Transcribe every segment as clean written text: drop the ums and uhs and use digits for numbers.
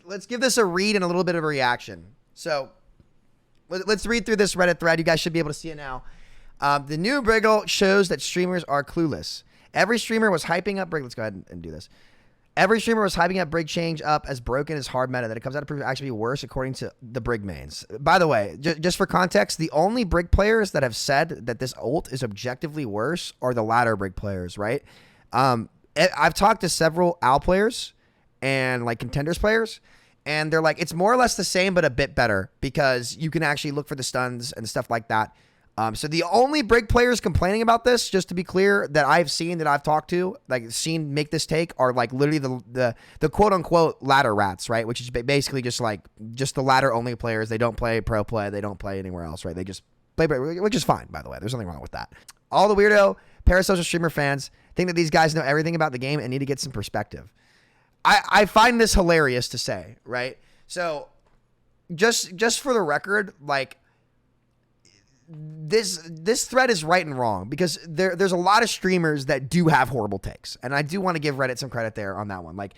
let's give this a read and a little bit of a reaction. So let's read through this Reddit thread. You guys should be able to see it now. The new Brig shows that streamers are clueless. Every streamer was hyping up Brig. Let's go ahead and do this. Every streamer was hyping up Brig change up as broken as hard meta. That it comes out to prove actually be worse according to the Brig mains. By the way, just for context, the only Brig players that have said that this ult is objectively worse are the latter Brig players, right? I've talked to several AL players and like contenders players, and they're like, it's more or less the same, but a bit better because you can actually look for the stuns and stuff like that. So the only Brig players complaining about this, just to be clear, that I've seen, that I've talked to, like seen make this take, are like literally the quote unquote ladder rats, right? Which is basically just the ladder only players. They don't play pro play. They don't play anywhere else, right? They just play, which is fine, by the way. There's nothing wrong with that. All the weirdo parasocial streamer fans think that these guys know everything about the game and need to get some perspective. I find this hilarious to say, right? So just for the record, like, this thread is right and wrong because there's a lot of streamers that do have horrible takes, and I do want to give Reddit some credit there on that one. Like,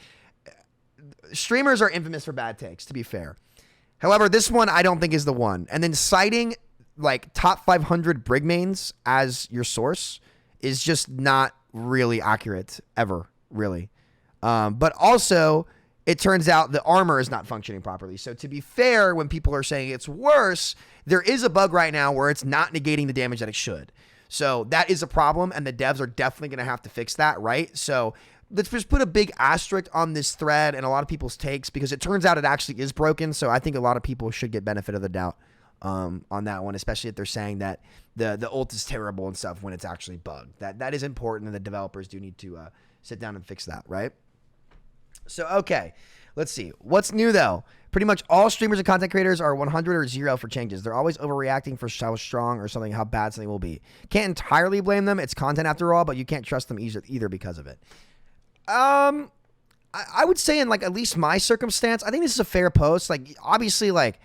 streamers are infamous for bad takes, to be fair. However, this one I don't think is the one. And then citing like top 500 Brig mains as your source is just not really accurate ever, really. But also, it turns out the armor is not functioning properly. So to be fair, when people are saying it's worse, there is a bug right now where it's not negating the damage that it should. So that is a problem, and the devs are definitely going to have to fix that, right? So let's just put a big asterisk on this thread and a lot of people's takes because it turns out it actually is broken. So I think a lot of people should get benefit of the doubt on that one, especially if they're saying that the ult is terrible and stuff when it's actually bugged. That is important, and the developers do need to sit down and fix that, right? So, okay, let's see. What's new, though? Pretty much all streamers and content creators are 100 or 0 for changes. They're always overreacting for how strong or something, how bad something will be. Can't entirely blame them. It's content after all, but you can't trust them either because of it. I would say in, like, at least my circumstance, I think this is a fair post. Like, obviously, like,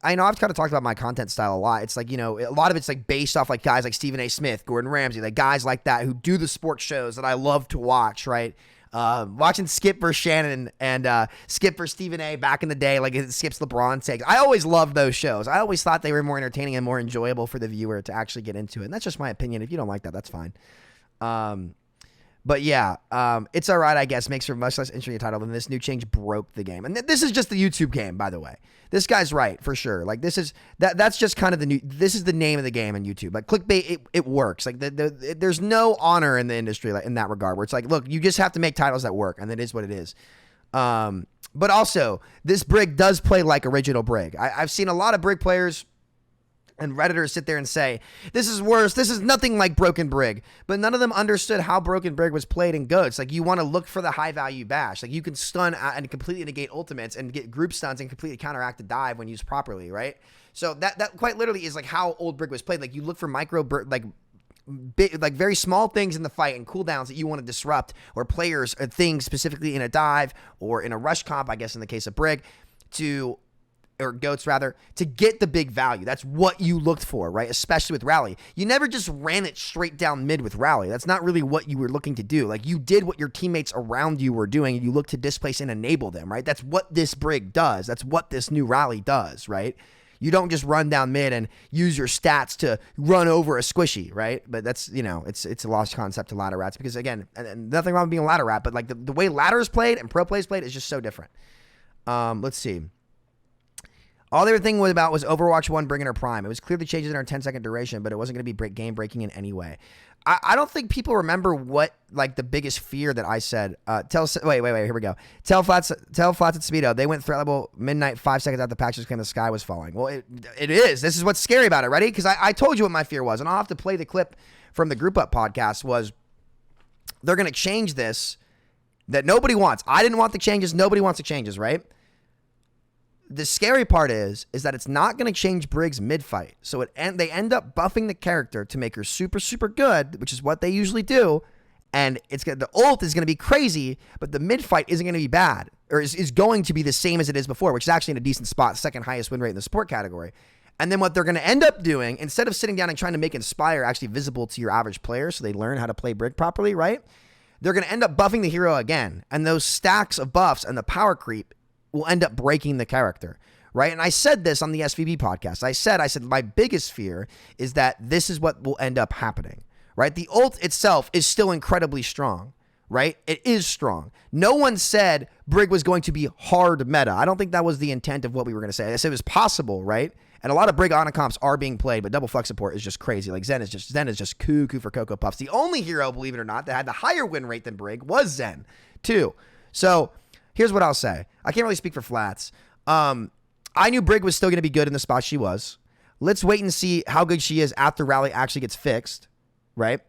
I know I've kind of talked about my content style a lot. It's like, you know, a lot of it's like based off like guys like Stephen A. Smith, Gordon Ramsay, like guys like that who do the sports shows that I love to watch, right? Watching Skip versus Shannon and Skip versus Stephen A. back in the day, like it Skip's LeBron takes. I always loved those shows. I always thought they were more entertaining and more enjoyable for the viewer to actually get into it. And that's just my opinion. If you don't like that, that's fine. But yeah, it's all right, I guess. Makes for a much less interesting title than this new change broke the game. And this is just the YouTube game, by the way. This guy's right, for sure. Like, this is, that's just kind of the new, this is the name of the game on YouTube. Like, clickbait, it works. Like, there's no honor in the industry like in that regard, where it's like, look, you just have to make titles that work, and that is what it is. But also, this Brig does play like original Brig. I've seen a lot of Brig players and Redditors sit there and say, this is worse. This is nothing like Broken Brig. But none of them understood how Broken Brig was played in GOATs. Like, you want to look for the high-value bash. Like, you can stun and completely negate ultimates and get group stuns and completely counteract the dive when used properly, right? So that quite literally is, like, how old Brig was played. Like, you look for like very small things in the fight and cooldowns that you want to disrupt, or players or things specifically in a dive or in a rush comp, I guess in the case of Brig, or GOATs rather, to get the big value. That's what you looked for, right? Especially with Rally. You never just ran it straight down mid with Rally. That's not really what you were looking to do. Like, you did what your teammates around you were doing, and you looked to displace and enable them, right? That's what this Brig does. That's what this new Rally does, right? You don't just run down mid and use your stats to run over a squishy, right? But that's, you know, it's a lost concept to ladder rats because, again, and nothing wrong with being a ladder rat, but like the way ladder is played and pro play is played is just so different. Let's see. All they were thinking about was Overwatch 1 bringing her prime. It was clearly changes in our 10-second duration, but it wasn't going to be game-breaking in any way. I don't think people remember what, like, the biggest fear that I said. Wait, here we go. Tell Flats and Samito, they went threat level midnight 5 seconds after the patch just came, the sky was falling. Well, it is. This is what's scary about it. Ready? Because I told you what my fear was, and I'll have to play the clip from the Group Up podcast. Was they're going to change this that nobody wants. I didn't want the changes. Nobody wants the changes, right? The scary part is that it's not going to change Brig's mid-fight. So they end up buffing the character to make her super, super good, which is what they usually do. And the ult is going to be crazy, but the mid-fight isn't going to be bad, or is going to be the same as it is before, which is actually in a decent spot, second highest win rate in the support category. And then what they're going to end up doing, instead of sitting down and trying to make Inspire actually visible to your average player so they learn how to play Brig properly, right? They're going to end up buffing the hero again. And those stacks of buffs and the power creep will end up breaking the character, right? And I said this on the SVB podcast. I said, my biggest fear is that this is what will end up happening, right? The ult itself is still incredibly strong, right? It is strong. No one said Brig was going to be hard meta. I don't think that was the intent of what we were going to say. I said it was possible, right? And a lot of Brig Ana comps are being played, but double flex support is just crazy. Like Zen is just cuckoo for Cocoa Puffs. The only hero, believe it or not, that had the higher win rate than Brig was Zen, too. So here's what I'll say. I can't really speak for Flats. I knew Brig was still going to be good in the spot she was. Let's wait and see how good she is after Rally actually gets fixed, right?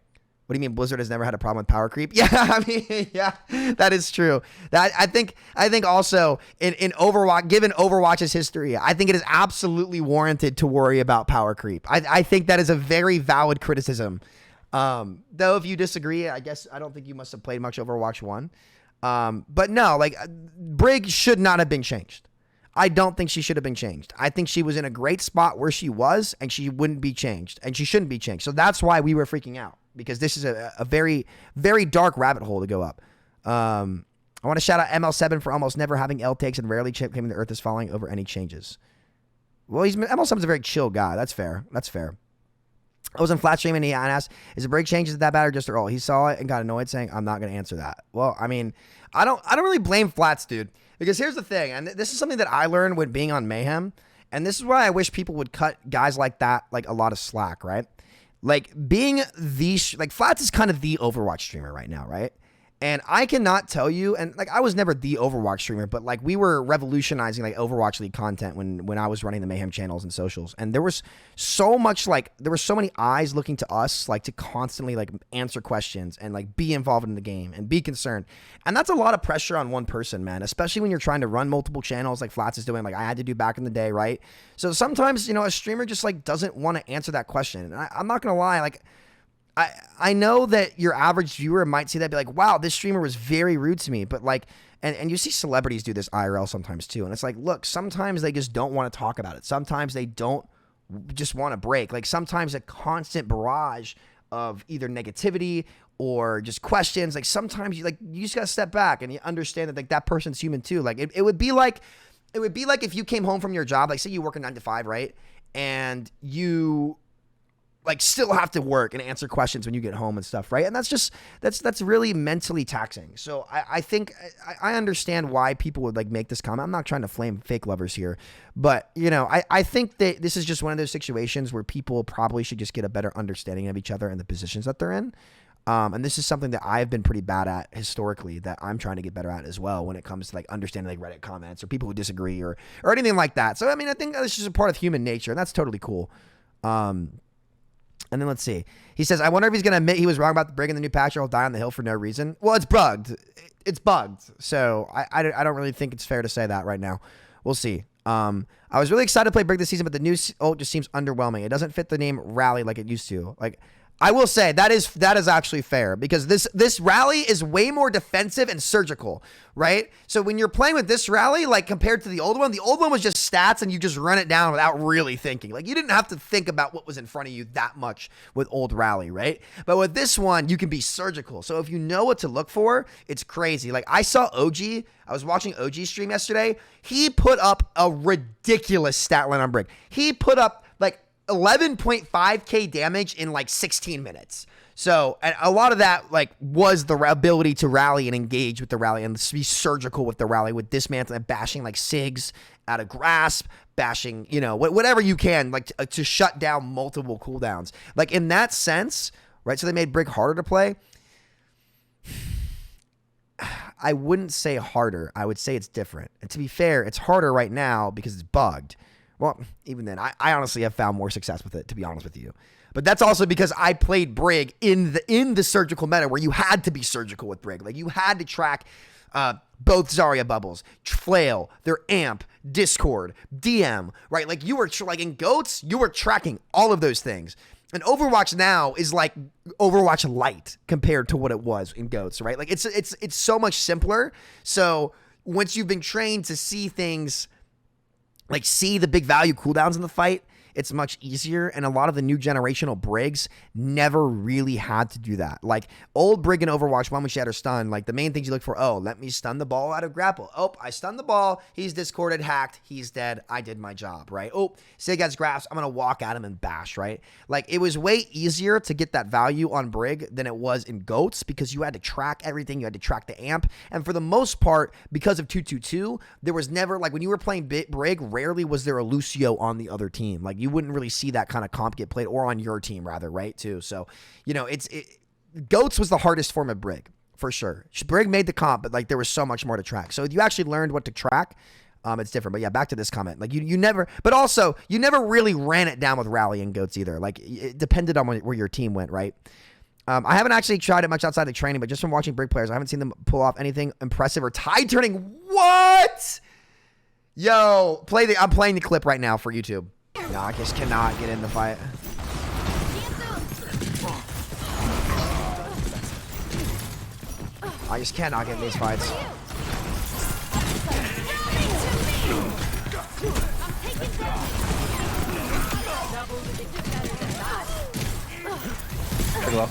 What do you mean Blizzard has never had a problem with power creep? Yeah, I mean, yeah, that is true. That I think also in Overwatch, given Overwatch's history, I think it is absolutely warranted to worry about power creep. I think that is a very valid criticism. Though if you disagree, I guess I don't think you must have played much Overwatch 1. But no, like Brig should not have been changed. I don't think she should have been changed. I think she was in a great spot where she was, and she wouldn't be changed, and she shouldn't be changed. So that's why we were freaking out, because this is a very, very dark rabbit hole to go up. I want to shout out ML7 for almost never having L takes and rarely claiming the earth is falling over any changes. Well, ML7's a very chill guy. That's fair. I was in flat stream and he asked, is the break changes that bad or just their ult? He saw it and got annoyed saying, I'm not going to answer that. Well, I mean, I don't really blame Flats, dude, because here's the thing. And this is something that I learned when being on Mayhem. And this is why I wish people would cut guys like that, like a lot of slack, right? Like being like Flats is kind of the Overwatch streamer right now, right? And I cannot tell you, and like I was never the Overwatch streamer, but like we were revolutionizing like Overwatch League content when I was running the Mayhem channels and socials. And there was so much there were so many eyes looking to us like to constantly like answer questions and like be involved in the game and be concerned. And that's a lot of pressure on one person, man, especially when you're trying to run multiple channels like Flats is doing, like I had to do back in the day, right? So sometimes, a streamer just like doesn't want to answer that question. And I'm not going to lie, like I know that your average viewer might see that, be like, wow, this streamer was very rude to me. But like, and you see celebrities do this IRL sometimes too. And it's like, look, sometimes they just don't want to talk about it. Sometimes they don't just want to break. Like sometimes a constant barrage of either negativity or just questions. Like sometimes you just got to step back and you understand that like that person's human too. Like it would be like if you came home from your job, like say you work a 9 to 5, right? And you like still have to work and answer questions when you get home and stuff, right? And that's really mentally taxing. So I think I understand why people would like make this comment. I'm not trying to flame fake lovers here, but I think that this is just one of those situations where people probably should just get a better understanding of each other and the positions that they're in. And this is something that I've been pretty bad at historically that I'm trying to get better at as well when it comes to like understanding like Reddit comments or people who disagree or anything like that. So, I mean, I think that's just a part of human nature and that's totally cool. And then let's see. He says, I wonder if he's going to admit he was wrong about the Brig in the new patch or he'll die on the hill for no reason. Well, it's bugged. It's bugged. So I don't really think it's fair to say that right now. We'll see. I was really excited to play Brig this season, but the new ult just seems underwhelming. It doesn't fit the name Rally like it used to. Like, I will say that is actually fair because this Rally is way more defensive and surgical, right? So when you're playing with this Rally, like compared to the old one was just stats and you just run it down without really thinking. Like you didn't have to think about what was in front of you that much with old Rally, right? But with this one, you can be surgical. So if you know what to look for, it's crazy. Like I saw OG, I was watching OG stream yesterday. He put up a ridiculous stat line on Brig. He put up like 11.5k damage in like 16 minutes. So, and a lot of that like was the ability to rally and engage with the Rally and be surgical with the Rally, with dismantling and bashing like SIGs out of grasp, bashing, whatever you can, like to shut down multiple cooldowns. Like in that sense, right? So they made Brig harder to play. I wouldn't say harder. I would say it's different. And to be fair, it's harder right now because it's bugged. Well, even then, I honestly have found more success with it, to be honest with you. But that's also because I played Brig in the surgical meta where you had to be surgical with Brig. Like you had to track both Zarya bubbles, Flail, their amp, Discord, DM, right? Like you were like in GOATs, you were tracking all of those things. And Overwatch now is like Overwatch Lite compared to what it was in GOATs, right? Like it's so much simpler. So once you've been trained to see things, like see the big value cooldowns in the fight, it's much easier. And a lot of the new generational Brigs never really had to do that. Like old Brig in Overwatch 1 when she had her stun, like the main things you look for, oh, let me stun the ball out of grapple. Oh, I stunned the ball. He's discorded, hacked. He's dead. I did my job, right? Oh, Sig has grasp. I'm going to walk at him and bash, right? Like it was way easier to get that value on Brig than it was in GOATs because you had to track everything. You had to track the amp. And for the most part, because of 222, there was never, like when you were playing Brig, rarely was there a Lucio on the other team. Like you wouldn't really see that kind of comp get played, or on your team rather, right? Too. So, you know, GOATs was the hardest form of Brig for sure. Brig made the comp, but like there was so much more to track. So if you actually learned what to track, it's different. But yeah, back to this comment. Like you never, but also you never really ran it down with Rally and GOATs either. Like it depended on where your team went, right? I haven't actually tried it much outside of training, but just from watching Brig players, I haven't seen them pull off anything impressive or tide turning. What? Yo, I'm playing the clip right now for YouTube. No, I just cannot get in the fight. I just cannot get in these fights. Hello.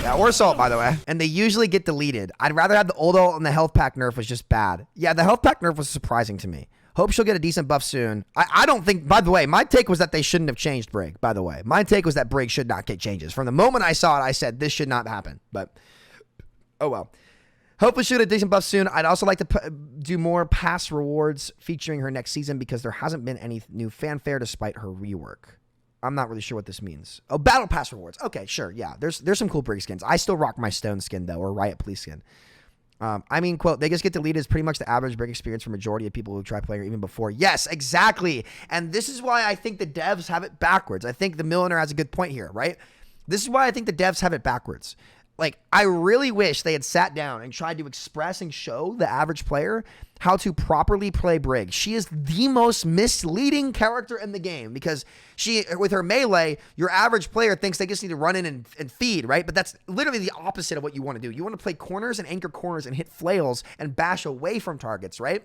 Yeah, or Assault, by the way. And they usually get deleted. I'd rather have the old ult, and the health pack nerf was just bad. Yeah, the health pack nerf was surprising to me. Hope she'll get a decent buff soon. I don't think, by the way, my take was that they shouldn't have changed Brig, by the way. My take was that Brig should not get changes. From the moment I saw it, I said this should not happen. But, oh well. Hopefully she'll get a decent buff soon. I'd also like to do more pass rewards featuring her next season because there hasn't been any new fanfare despite her rework. I'm not really sure what this means. Oh, battle pass rewards. Okay, sure. Yeah, there's some cool Brig skins. I still rock my Stone skin, though, or Riot Police skin. I mean, quote, they just get deleted is pretty much the average Brig experience for majority of people who try playing even before. Yes, exactly. And this is why I think the devs have it backwards. I think the Milliner has a good point here, right? This is why I think the devs have it backwards. Like, I really wish they had sat down and tried to express and show the average player how to properly play Brig. She is the most misleading character in the game because she, with her melee, your average player thinks they just need to run in and feed, right? But that's literally the opposite of what you want to do. You want to play corners and anchor corners and hit flails and bash away from targets, right?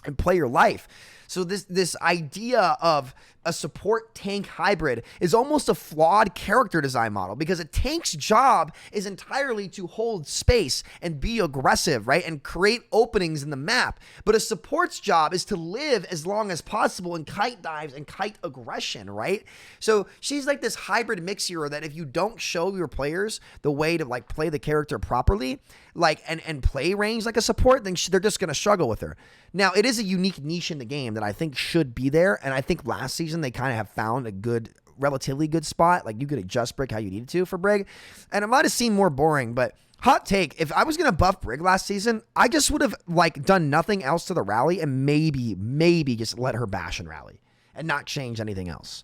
And play your life. So this idea of a support tank hybrid is almost a flawed character design model because a tank's job is entirely to hold space and be aggressive, right? And create openings in the map. But a support's job is to live as long as possible and kite dives and kite aggression, right? So she's like this hybrid mix hero that if you don't show your players the way to like play the character properly, like and play range like a support, then they're just going to struggle with her. Now, it is a unique niche in the game that I think should be there, and I think last season they kind of have found a good, relatively good spot. Like, you could adjust Brig how you needed to for Brig, and it might have seemed more boring, but hot take, if I was going to buff Brig last season, I just would have, like, done nothing else to the rally and maybe just let her bash and rally and not change anything else.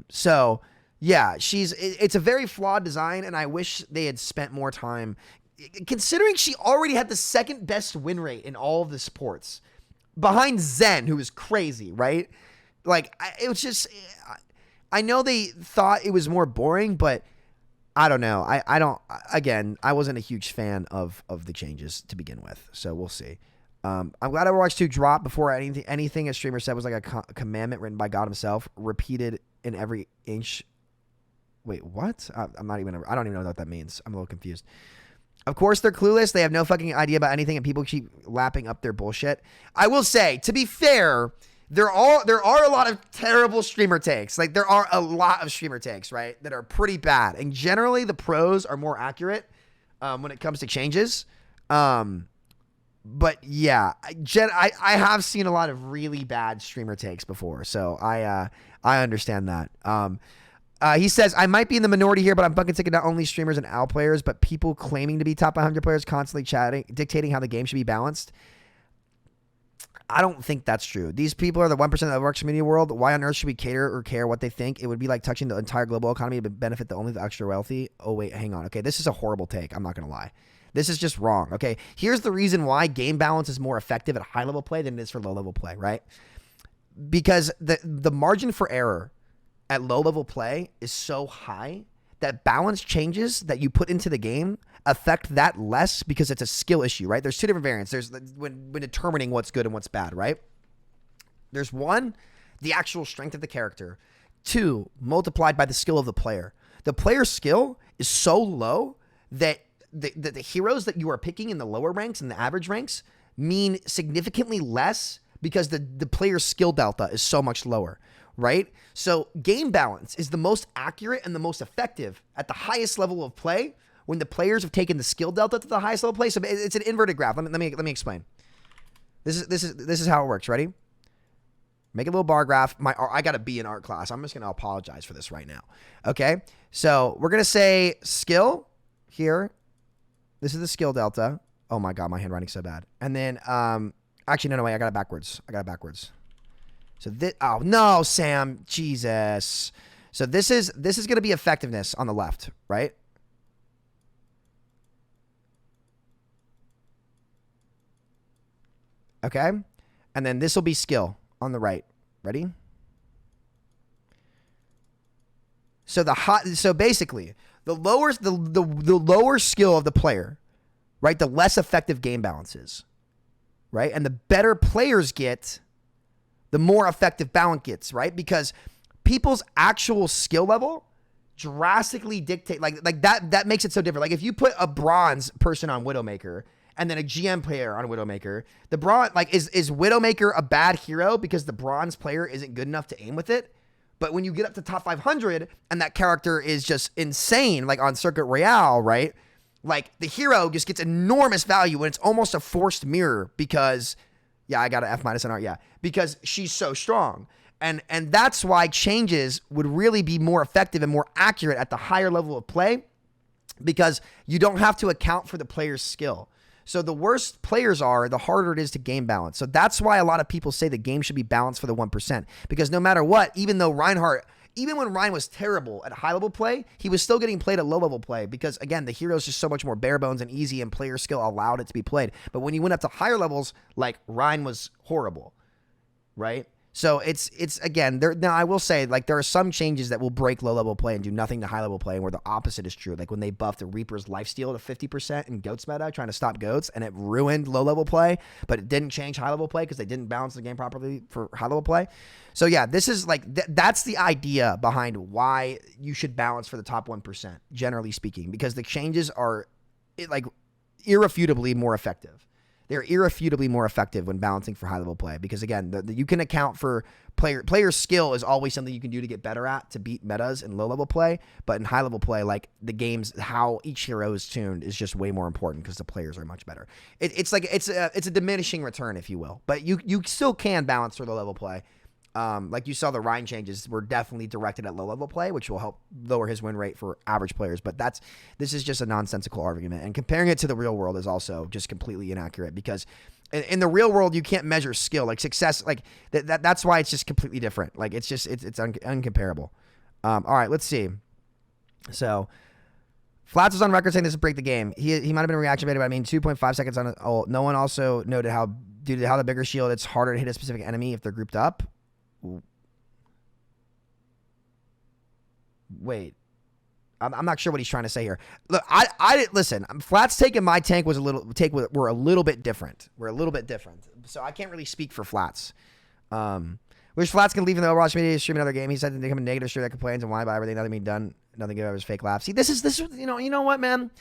So, yeah, it's a very flawed design, and I wish they had spent more time considering she already had the second best win rate in all of the sports behind Zen, who is crazy, right? Like, it was just, I know they thought it was more boring, but I don't know. I wasn't a huge fan of the changes to begin with, so we'll see. I'm glad Overwatch 2 dropped before anything a streamer said was like a commandment written by God himself, repeated in every inch. Wait, what? I don't even know what that means. I'm a little confused. Of course, they're clueless. They have no fucking idea about anything, and people keep lapping up their bullshit. I will say, to be fair, there are a lot of terrible streamer takes. Like, there are a lot of streamer takes, right, that are pretty bad. And generally, the pros are more accurate when it comes to changes. But yeah, I have seen a lot of really bad streamer takes before, so I understand that. He says, I might be in the minority here, but I'm fucking sick of not only streamers and OWL players, but people claiming to be top 100 players constantly dictating how the game should be balanced. I don't think that's true. These people are the 1% of the Overwatch community world. Why on earth should we cater or care what they think? It would be like touching the entire global economy to benefit only the extra wealthy. Oh, wait, hang on. Okay, this is a horrible take. I'm not going to lie. This is just wrong, okay? Here's the reason why game balance is more effective at high-level play than it is for low-level play, right? Because the margin for error at low-level play is so high that balance changes that you put into the game affect that less because it's a skill issue, right? There's two different variants. There's when determining what's good and what's bad, right? There's one, the actual strength of the character. Two, multiplied by the skill of the player. The player's skill is so low that the heroes that you are picking in the lower ranks and the average ranks mean significantly less because the player's skill delta is so much lower, right? So game balance is the most accurate and the most effective at the highest level of play when the players have taken the skill delta to the highest level of play. So it's an inverted graph. Let me explain. This is how it works. Ready? Make a little bar graph. I got to be in art class. I'm just going to apologize for this right now. Okay? So we're going to say skill here. This is the skill delta. Oh my God, my handwriting's so bad. And then, actually, no, wait, I got it backwards. So this, oh no, Sam, Jesus. So this is going to be effectiveness on the left, right? Okay? And then this will be skill on the right. Ready? So so basically, the lower skill of the player, right? The less effective game balance is, right? And the better players get, the more effective balance gets, right? Because people's actual skill level drastically dictate, like that makes it so different. Like if you put a bronze person on Widowmaker and then a GM player on Widowmaker, the bronze, like is Widowmaker a bad hero because the bronze player isn't good enough to aim with it? But when you get up to top 500 and that character is just insane, like on Circuit Royale, right? Like the hero just gets enormous value and it's almost a forced mirror because, yeah, I got an F- in art, yeah, because she's so strong. And that's why changes would really be more effective and more accurate at the higher level of play because you don't have to account for the player's skill. So the worse players are, the harder it is to game balance. So that's why a lot of people say the game should be balanced for the 1%. Because no matter what, even when Ryan was terrible at high level play, he was still getting played at low level play because, again, the hero's just so much more bare bones and easy and player skill allowed it to be played. But when you went up to higher levels, like Ryan was horrible, right? So it's again, now I will say, like, there are some changes that will break low level play and do nothing to high level play, and where the opposite is true. Like when they buffed the Reaper's lifesteal to 50% in Goats meta, trying to stop Goats, and it ruined low level play, but it didn't change high level play because they didn't balance the game properly for high level play. So yeah, this is like that's the idea behind why you should balance for the top 1%, generally speaking, because the changes are like irrefutably more effective. They're irrefutably more effective when balancing for high-level play because, again, you can account for player skill is always something you can do to get better at to beat metas in low-level play. But in high-level play, like the games, how each hero is tuned is just way more important because the players are much better. It's a diminishing return, if you will. But you still can balance for low-level play. Like you saw, the Ryan changes were definitely directed at low-level play, which will help lower his win rate for average players. But this is just a nonsensical argument. And comparing it to the real world is also just completely inaccurate because in the real world, you can't measure skill. Like success, like that's why it's just completely different. Like it's uncomparable. All right, let's see. So Flats was on record saying this would break the game. He might have been a reaction beta, but I mean 2.5 seconds on it. Oh, no one also noted how, due to how the bigger shield, it's harder to hit a specific enemy if they're grouped up. Wait, I'm not sure what he's trying to say here. Look, I listen. Flats taking my tank were a little bit different. So I can't really speak for Flats. Wish Flats can leave in the Overwatch media, stream another game. He said to become a negative streamer that complains and whine about everything, nothing being done, nothing good about his fake laugh. See, this is you know what, man.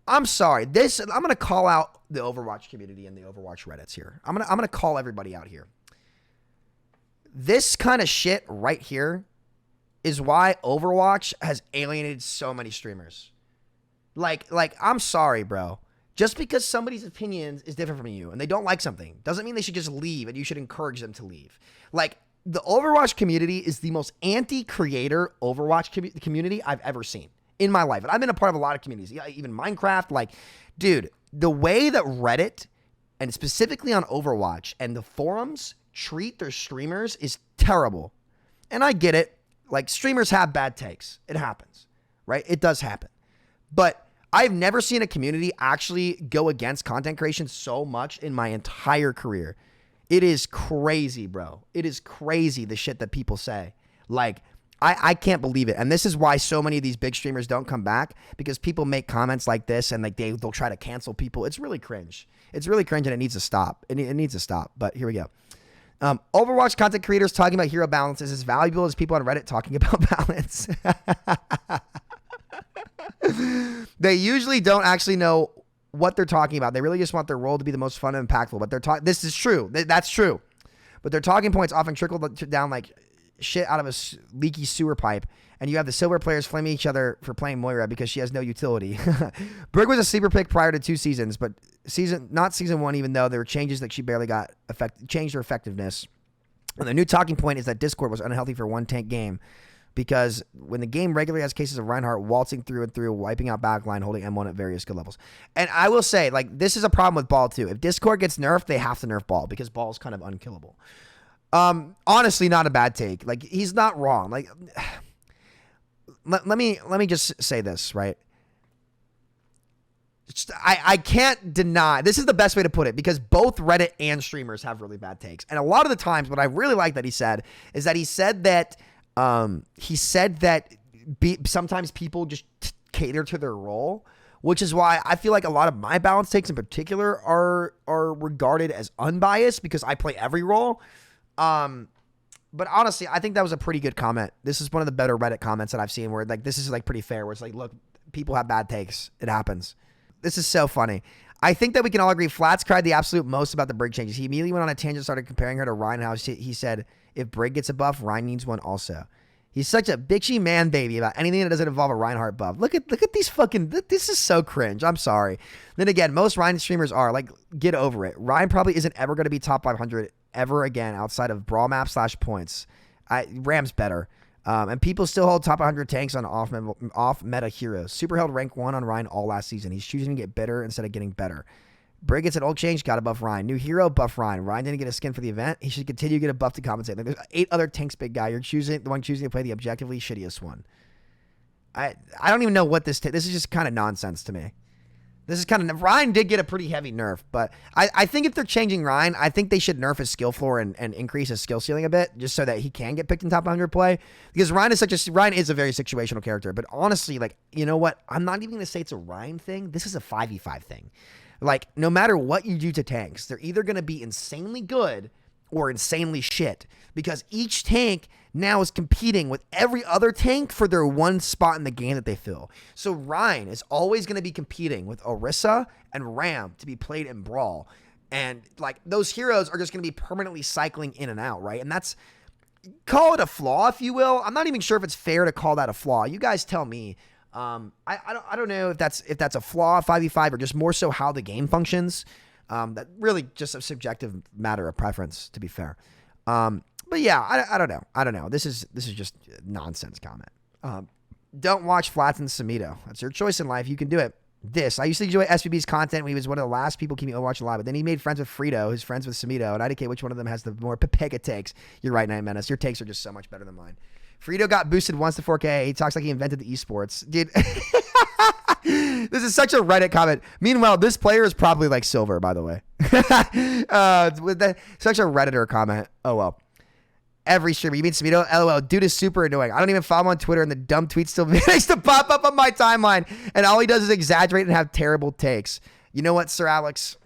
I'm sorry. I'm gonna call out the Overwatch community and the Overwatch Reddits here. I'm gonna call everybody out here. This kind of shit right here is why Overwatch has alienated so many streamers. Like I'm sorry, bro. Just because somebody's opinion is different from you and they don't like something doesn't mean they should just leave and you should encourage them to leave. Like, the Overwatch community is the most anti-creator Overwatch community I've ever seen in my life. And I've been a part of a lot of communities, even Minecraft. Like, dude, the way that Reddit, and specifically on Overwatch, and the forums treat their streamers is terrible. And I get it. Like, streamers have bad takes. It happens, right? It does happen. But I've never seen a community actually go against content creation so much in my entire career. It is crazy, bro. It is crazy, the shit that people say. Like, I can't believe it. And this is why so many of these big streamers don't come back, because people make comments like this and like they'll try to cancel people. It's really cringe. It's really cringe, and it needs to stop. It needs to stop. But here we go. Overwatch content creators talking about hero balance is as valuable as people on Reddit talking about balance. They usually don't actually know what they're talking about. They really just want their role to be the most fun and impactful. But this is true. That's true. But their talking points often trickle down like shit out of a leaky sewer pipe. And you have the silver players flaming each other for playing Moira because she has no utility. Brig was a sleeper pick prior to 2 seasons, but not season 1, even though there were changes that she barely got changed her effectiveness. And the new talking point is that Discord was unhealthy for one tank game, because when the game regularly has cases of Reinhardt waltzing through and through, wiping out backline, holding M1 at various skill levels. And I will say, like, this is a problem with Ball too. If Discord gets nerfed, they have to nerf Ball, because Ball is kind of unkillable. Honestly, not a bad take. Like, he's not wrong. Like, let me just say this, right? I can't deny, this is the best way to put it, because both Reddit and streamers have really bad takes. And a lot of the times, what I really like that he said is that he said that sometimes people just cater to their role, which is why I feel like a lot of my balance takes in particular are regarded as unbiased, because I play every role. But honestly, I think that was a pretty good comment. This is one of the better Reddit comments that I've seen, where like this is like pretty fair, where it's like, look, people have bad takes. It happens. This is so funny. I think that we can all agree Flats cried the absolute most about the Brig changes. He immediately went on a tangent, started comparing her to Ryan. How he said, if Brig gets a buff, Ryan needs one also. He's such a bitchy man baby about anything that doesn't involve a Reinhardt buff. Look at these fucking, this is so cringe. I'm sorry. Then again, most Ryan streamers are like, get over it. Ryan probably isn't ever going to be top 500 ever again outside of brawl map / points. Ram's better. And people still hold top 100 tanks on off meta heroes. Super held rank 1 on Ryan all last season. He's choosing to get bitter instead of getting better. Brig gets an ult change, got a buff Ryan. New hero, buff Ryan. Ryan didn't get a skin for the event. He should continue to get a buff to compensate. Like, there's 8 other tanks, big guy. You're the one choosing to play the objectively shittiest one. I don't even know what this is just kind of nonsense to me. This is kind of, Ryan did get a pretty heavy nerf, but I think if they're changing Ryan, I think they should nerf his skill floor and increase his skill ceiling a bit, just so that he can get picked in top 100 play. Because Ryan is a very situational character. But honestly, like, you know what? I'm not even going to say it's a Ryan thing. This is a 5v5 thing. Like, no matter what you do to tanks, they're either going to be insanely good or insanely shit, because each tank now is competing with every other tank for their one spot in the game that they fill. So Ryan is always going to be competing with Orisa and Ram to be played in Brawl. And like, those heroes are just going to be permanently cycling in and out, right? And that's, call it a flaw, if you will. I'm not even sure if it's fair to call that a flaw. You guys tell me. I don't know if that's a flaw of 5v5 or just more so how the game functions. That really just a subjective matter of preference, to be fair. But yeah, I don't know. This is just a nonsense comment. Don't watch Flats and Samito. That's your choice in life. You can do it. I used to enjoy SVB's content when he was one of the last people keeping Overwatch alive, but then he made friends with Frito, who's friends with Samito, and I indicate which one of them has the more Pepega takes. You're right, Night Menace. Your takes are just so much better than mine. Frito got boosted once to 4K. He talks like he invented the esports. Dude, this is such a Reddit comment. Meanwhile, this player is probably like silver, by the way. Such a Redditor comment. Oh, well. Every streamer. You mean Samito? LOL. Dude is super annoying. I don't even follow him on Twitter, and the dumb tweets still manage to pop up on my timeline. And all he does is exaggerate and have terrible takes. You know what, Sir Alex?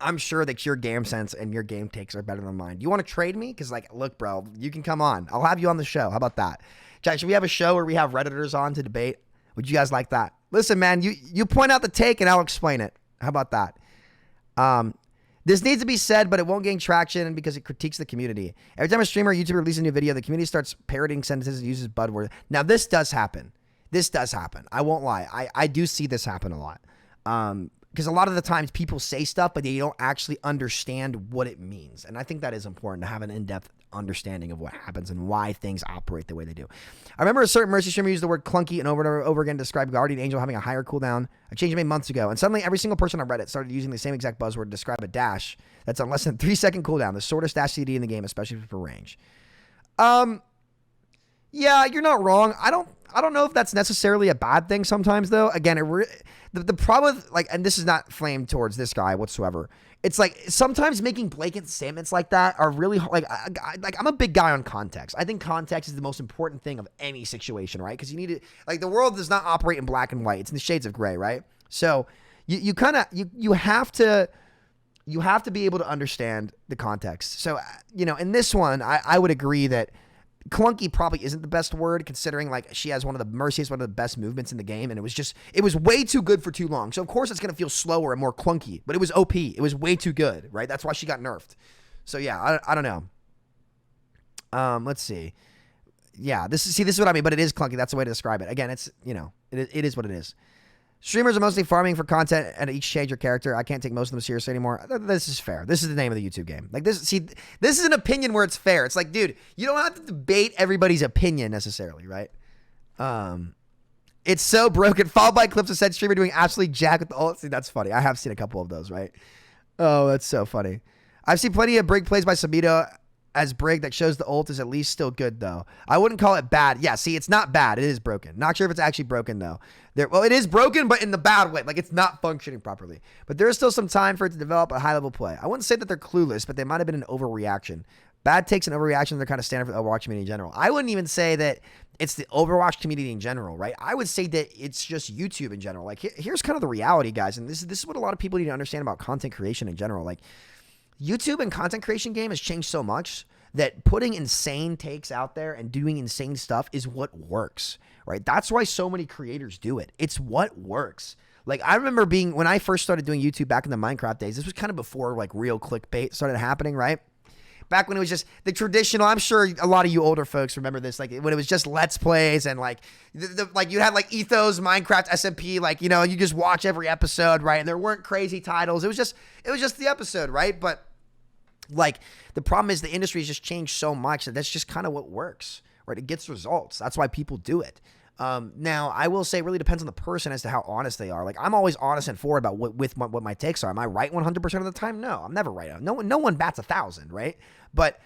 I'm sure that your game sense and your game takes are better than mine. You want to trade me? Because, like, look, bro, you can come on. I'll have you on the show. How about that? Jack, should we have a show where we have Redditors on to debate? Would you guys like that? Listen, man, you point out the take and I'll explain it. How about that? This needs to be said, but it won't gain traction because it critiques the community. Every time a streamer or YouTuber releases a new video, the community starts parroting sentences and uses buzzwords. Now, this does happen. I won't lie. I do see this happen a lot. Because a lot of the times people say stuff, but they don't actually understand what it means. And I think that is important to have an in-depth understanding of what happens and why things operate the way they do. I remember a certain Mercy streamer used the word clunky and over again to describe Guardian Angel having a higher cooldown. A change made months ago. And suddenly every single person on Reddit started using the same exact buzzword to describe a dash that's on less than 3-second cooldown. The shortest dash CD in the game, especially for range. Yeah, you're not wrong. I don't know if that's necessarily a bad thing sometimes though. Again, the problem with, like, and this is not flamed towards this guy whatsoever. It's like sometimes making blatant statements like that are really like I'm a big guy on context. I think context is the most important thing of any situation, right? Because you need to, like, the world does not operate in black and white. It's in the shades of gray, right? So you kind of you have to be able to understand the context. So in this one, I would agree that clunky probably isn't the best word, considering like she has Mercy has one of the best movements in the game, and it was way too good for too long. So of course it's gonna feel slower and more clunky, but it was OP. It was way too good, right? That's why she got nerfed. So yeah, I don't know. Let's see. Yeah, this is what I mean, but it is clunky. That's the way to describe it. Again, it's it is what it is. Streamers are mostly farming for content and each change your character. I can't take most of them seriously anymore. This is fair. This is the name of the YouTube game. Like this is an opinion where it's fair. It's like, dude, you don't have to debate everybody's opinion necessarily, right? It's so broken. Followed by clips of said streamer doing absolutely jack with the ult. See, that's funny. I have seen a couple of those, right? Oh, that's so funny. I've seen plenty of Brig plays by Samito as Brig that shows the ult is at least still good, though. I wouldn't call it bad. Yeah, see, it's not bad. It is broken. Not sure if it's actually broken, though. Well, it is broken, but in the bad way. Like, it's not functioning properly. But there is still some time for it to develop a high-level play. I wouldn't say that they're clueless, but they might have been an overreaction. Bad takes and overreactions are kind of standard for the Overwatch community in general. I wouldn't even say that it's the Overwatch community in general, right? I would say that it's just YouTube in general. Like, here's kind of the reality, guys, and this is what a lot of people need to understand about content creation in general. Like, YouTube and content creation game has changed so much that putting insane takes out there and doing insane stuff is what works, right? That's why so many creators do it. It's what works. Like, I remember when I first started doing YouTube back in the Minecraft days, this was kind of before like real clickbait started happening, right? Back when it was just the traditional, I'm sure a lot of you older folks remember this, like when it was just Let's Plays and like, like you had like Ethos, Minecraft, SMP, like, you just watch every episode, right? And there weren't crazy titles. It was just the episode, right? But like, the problem is the industry has just changed so much that that's just kind of what works, right? It gets results. That's why people do it. Now, I will say it really depends on the person as to how honest they are. Like, I'm always honest and forward about what my takes are. Am I right 100% of the time? No, I'm never right. No one bats 1,000, right? But,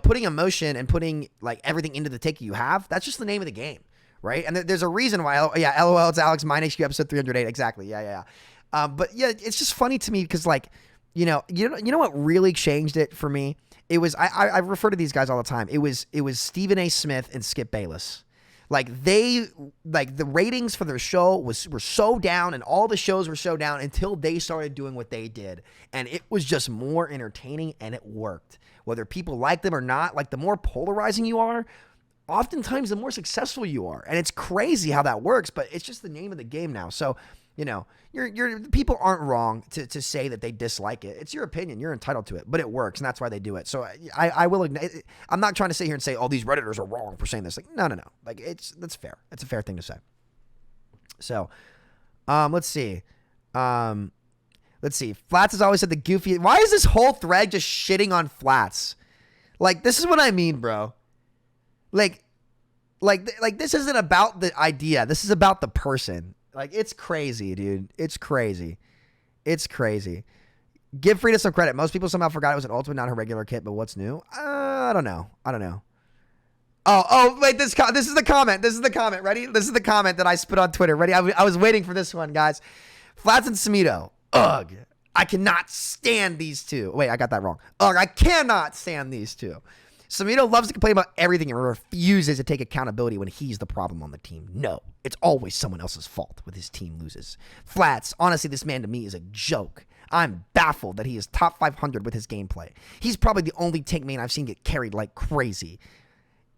putting emotion and putting like everything into the take you have, that's just the name of the game, right? And there's a reason why. Yeah, LOL, it's Alex, Mine HQ episode 308. Exactly. Yeah. But yeah, it's just funny to me because like, you know what really changed it for me? It was I refer to these guys all the time. It was Stephen A. Smith and Skip Bayless. Like the ratings for their show were so down, and all the shows were so down until they started doing what they did, and it was just more entertaining, and it worked. Whether people like them or not, like the more polarizing you are, oftentimes the more successful you are, and it's crazy how that works. But it's just the name of the game now. So people aren't wrong to say that they dislike it. It's your opinion. You're entitled to it, but it works, and that's why they do it. So I will. I'm not trying to sit here and say, oh, these Redditors are wrong for saying this. Like, no. Like, that's fair. It's a fair thing to say. So, let's see. Flats has always said the goofy. Why is this whole thread just shitting on Flats? Like, this is what I mean, bro. Like this isn't about the idea. This is about the person. Like, it's crazy, dude. It's crazy. Give Frida some credit. Most people somehow forgot it was an ultimate, not her regular kit, but what's new? I don't know. Oh, wait, this is the comment. Ready? This is the comment that I spit on Twitter. Ready? I was waiting for this one, guys. Flats and Samito. Ugh. I cannot stand these two. Wait, I got that wrong. Ugh, I cannot stand these two. Samito loves to complain about everything and refuses to take accountability when he's the problem on the team. No, it's always someone else's fault when his team loses. Flats, honestly, this man to me is a joke. I'm baffled that he is top 500 with his gameplay. He's probably the only tank main I've seen get carried like crazy.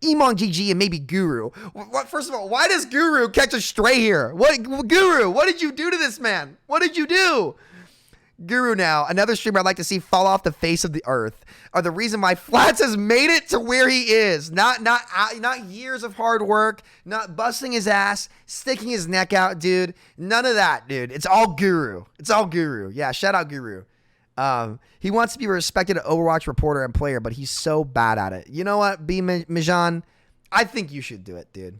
Emon GG and maybe Guru. First of all, why does Guru catch a stray here? Guru, what did you do to this man? What did you do? Guru now, another streamer I'd like to see fall off the face of the earth, are the reason why Flats has made it to where he is. Not years of hard work, not busting his ass, sticking his neck out, dude. None of that, dude. It's all Guru. Yeah, shout out Guru. He wants to be a respected Overwatch reporter and player, but he's so bad at it. You know what, B. Mijan? I think you should do it, dude.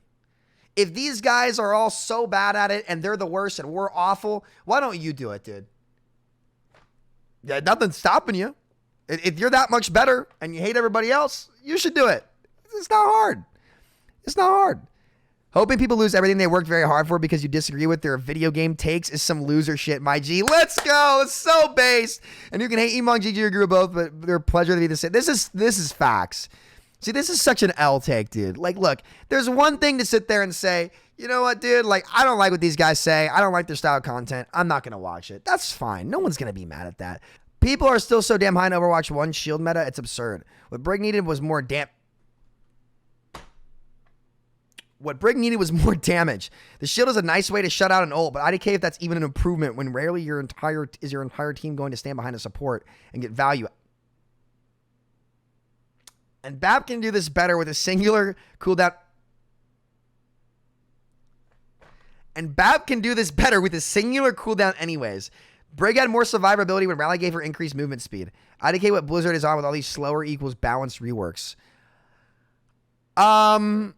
If these guys are all so bad at it and they're the worst and we're awful, why don't you do it, dude? Yeah, nothing's stopping you. If you're that much better and you hate everybody else, you should do it. It's not hard. It's not hard. Hoping people lose everything they worked very hard for because you disagree with their video game takes is some loser shit, my G. Let's go. It's so based. And you can hate Emong, GG, or agree with both, but they're a pleasure to be the same. This is facts. See, this is such an L take, dude. Like, look, there's one thing to sit there and say, you know what, dude? Like, I don't like what these guys say. I don't like their style of content. I'm not going to watch it. That's fine. No one's going to be mad at that. People are still so damn high in Overwatch 1 shield meta. It's absurd. What Brig needed was more damage. The shield is a nice way to shut out an ult, but IDK if that's even an improvement when rarely your entire team going to stand behind a support and get value. And BAP can do this better with a singular cooldown. Anyways. Brig had more survivability when Rally gave her increased movement speed. IDK what Blizzard is on with all these slower equals balanced reworks. I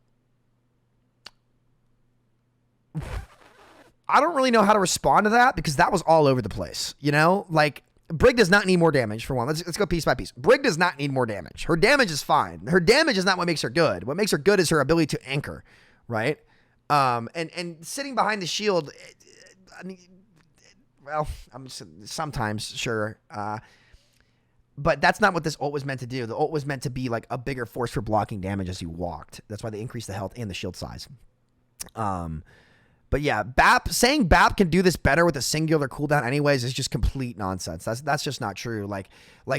don't really know how to respond to that because that was all over the place. You know, like Brig does not need more damage for one. Let's go piece by piece. Brig does not need more damage. Her damage is fine. Her damage is not what makes her good. What makes her good is her ability to anchor, right? And sitting behind the shield, I mean, well, I'm sometimes sure, but that's not what this ult was meant to do. The ult was meant to be like a bigger force for blocking damage as you walked. That's why they increased the health and the shield size. But yeah, saying BAP can do this better with a singular cooldown anyways is just complete nonsense. That's just not true. Like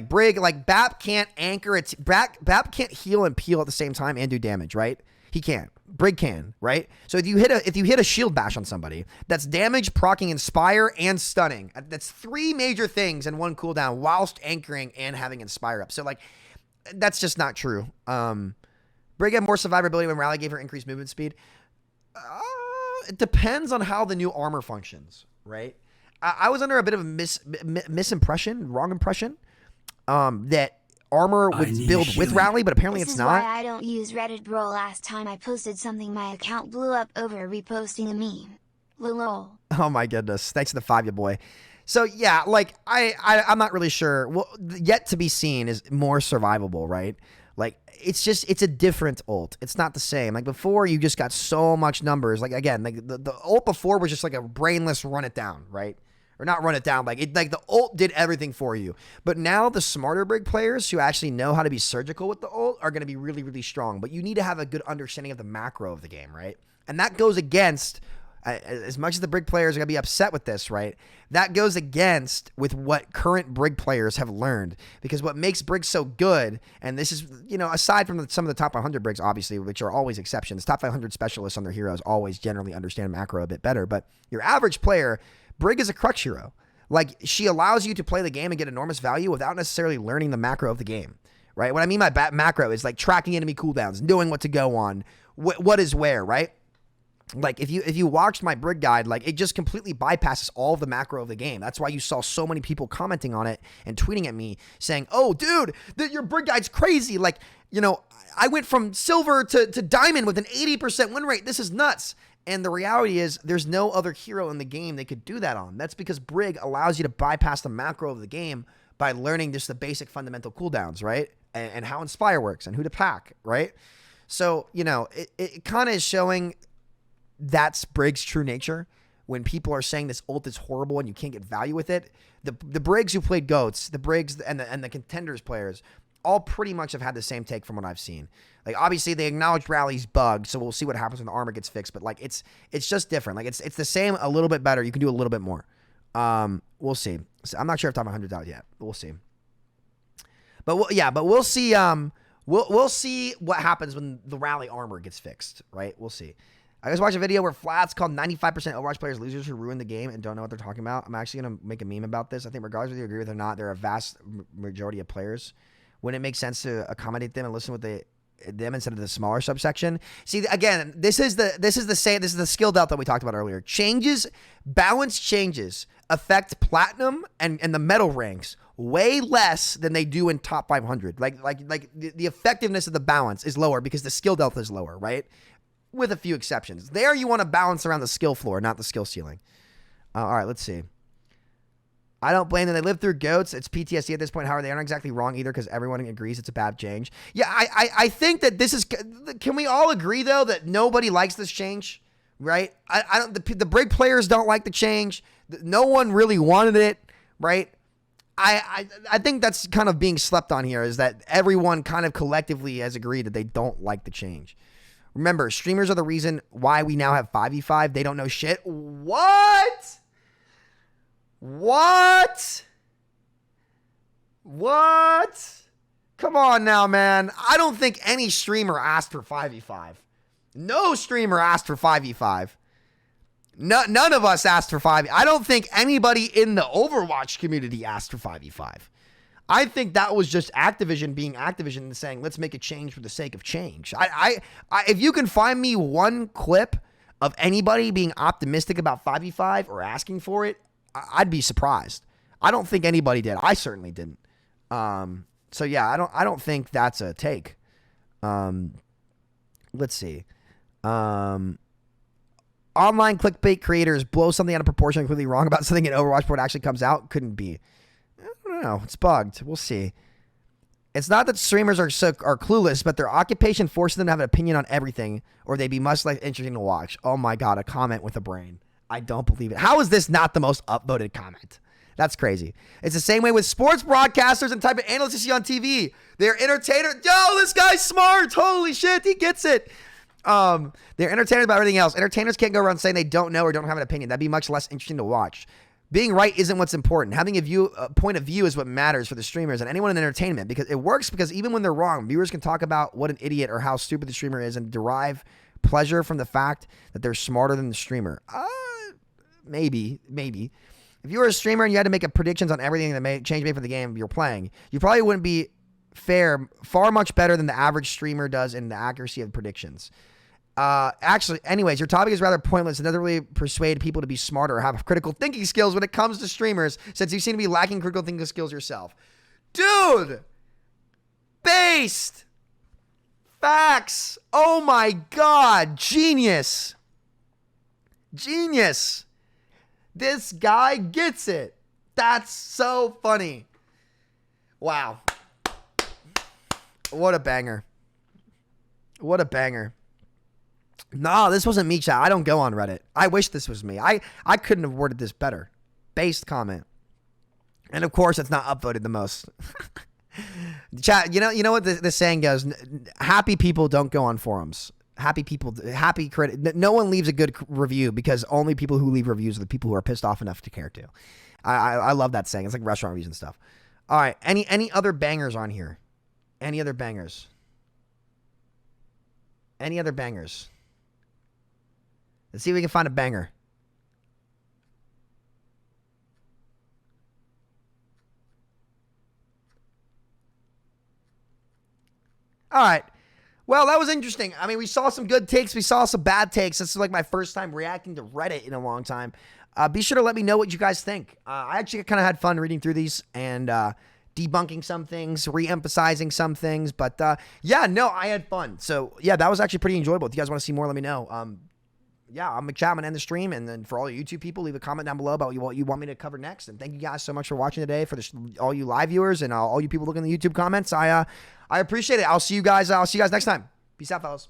Brig, like BAP can't anchor it. BAP can't heal and peel at the same time and do damage, right? He can't. Brig can, right? So if you hit a shield bash on somebody, that's damage, proccing, inspire, and stunning. That's 3 major things in one cooldown whilst anchoring and having inspire up. So like, that's just not true. Brig had more survivability when Rally gave her increased movement speed. It depends on how the new armor functions, right? I was under a bit of a wrong impression, that armor would build with Rally, but apparently it's not. This is why I don't use Reddit, bro. Last time I posted something, my account blew up over reposting a meme. Lol. Oh my goodness. Thanks to the 5, ya boy. So yeah, like I'm not really sure. Well, yet to be seen is more survivable, right? Like, it's a different ult. It's not the same. Like, before, you just got so much numbers. Like, again, like the ult before was just like a brainless run it down, right? Or not run it down. Like, the ult did everything for you. But now the smarter Brig players who actually know how to be surgical with the ult are going to be really, really strong. But you need to have a good understanding of the macro of the game, right? And that goes against, as much as the Brig players are going to be upset with this, right? That goes against with what current Brig players have learned. Because what makes Brig so good, and this is, you know, aside from some of the top 100 Brigs, obviously, which are always exceptions, top 500 specialists on their heroes always generally understand macro a bit better. But your average player, Brig is a crux hero. Like, she allows you to play the game and get enormous value without necessarily learning the macro of the game, right? What I mean by macro is like tracking enemy cooldowns, knowing what to go on, what is where, right? Like, if you watched my Brig guide, like, it just completely bypasses all of the macro of the game. That's why you saw so many people commenting on it and tweeting at me saying, oh, dude, your Brig guide's crazy. Like, you know, I went from silver to diamond with an 80% win rate. This is nuts. And the reality is there's no other hero in the game they could do that on. That's because Brig allows you to bypass the macro of the game by learning just the basic fundamental cooldowns, right? And how Inspire works and who to pack, right? So, you know, it kind of is showing that's Brig's true nature. When people are saying this ult is horrible and you can't get value with it, the Brigs who played GOATs, the Brigs and the Contenders players all pretty much have had the same take from what I've seen. Like, obviously they acknowledge Rally's bugged, so we'll see what happens when the armor gets fixed. But like, it's just different. Like, it's the same, a little bit better. You can do a little bit more. We'll see. So I'm not sure if top 100's out yet, but we'll see. But we'll see. We'll see what happens when the Rally armor gets fixed. Right? We'll see. I just watched a video where Flat's called 95% Overwatch players losers who ruin the game and don't know what they're talking about. I'm actually going to make a meme about this. I think regardless whether you agree with it or not, there are a vast majority of players. Wouldn't it make sense to accommodate them and listen with them instead of the smaller subsection? See, again, this is the skill delta we talked about earlier. Balance changes affect platinum and the medal ranks way less than they do in top 500. Like the effectiveness of the balance is lower because the skill delta is lower, right? With a few exceptions. There you want to balance around the skill floor, not the skill ceiling. All right, let's see. I don't blame them. They live through goats. It's PTSD at this point. However, they aren't exactly wrong either because everyone agrees it's a bad change. Yeah, I think that this is. Can we all agree though that nobody likes this change, right? I don't. The Brig players don't like the change. No one really wanted it, right? I think that's kind of being slept on here. Is that everyone kind of collectively has agreed that they don't like the change. Remember, streamers are the reason why we now have 5v5. They don't know shit. What? Come on now, man. I don't think any streamer asked for 5v5. No streamer asked for 5v5. None of us asked for 5. I don't think anybody in the Overwatch community asked for 5v5. I think that was just Activision being Activision and saying, let's make a change for the sake of change. If you can find me one clip of anybody being optimistic about 5v5 or asking for it, I'd be surprised. I don't think anybody did. I certainly didn't. So yeah, I don't think that's a take. Let's see. Online clickbait creators blow something out of proportion completely wrong about something in Overwatch before it actually comes out. Couldn't be. I don't know. It's bugged. We'll see. It's not that streamers are clueless, but their occupation forces them to have an opinion on everything, or they'd be much less interesting to watch. Oh my God, a comment with a brain. I don't believe it. How is this not the most upvoted comment? That's crazy. It's the same way with sports broadcasters and type of analysts you see on TV. They're entertainers. Yo, this guy's smart. Holy shit, he gets it. They're entertainers about everything else. Entertainers can't go around saying they don't know or don't have an opinion. That'd be much less interesting to watch. Being right isn't what's important. Having a point of view is what matters for the streamers and anyone in entertainment, because it works because even when they're wrong, viewers can talk about what an idiot or how stupid the streamer is and derive pleasure from the fact that they're smarter than the streamer. Maybe. If you were a streamer and you had to make predictions on everything that change for the game you're playing, you probably wouldn't be far much better than the average streamer does in the accuracy of predictions. Actually, anyways, your topic is rather pointless and doesn't really persuade people to be smarter or have critical thinking skills when it comes to streamers, since you seem to be lacking critical thinking skills yourself. Dude! Based! Facts! Oh my God! Genius! This guy gets it. That's so funny. Wow. What a banger. No, this wasn't me, chat. I don't go on Reddit. I wish this was me. I couldn't have worded this better. Based comment. And of course, it's not upvoted the most. Chat, you know what the saying goes? Happy people don't go on forums. Happy critic. No one leaves a good review because only people who leave reviews are the people who are pissed off enough to care to. I love that saying. It's like restaurant reviews and stuff. All right. Any other bangers on here? Any other bangers? Let's see if we can find a banger. All right. Well, that was interesting. I mean, we saw some good takes. We saw some bad takes. This is like my first time reacting to Reddit in a long time. Be sure to let me know what you guys think. I actually kind of had fun reading through these and debunking some things, re-emphasizing some things. But yeah, no, I had fun. So yeah, that was actually pretty enjoyable. If you guys want to see more, let me know. Yeah, I'm McChat. I'm going to end the stream. And then for all you YouTube people, leave a comment down below about what you want me to cover next. And thank you guys so much for watching today. For all you live viewers and all you people looking in the YouTube comments, I appreciate it. I'll see you guys next time. Peace out, fellas.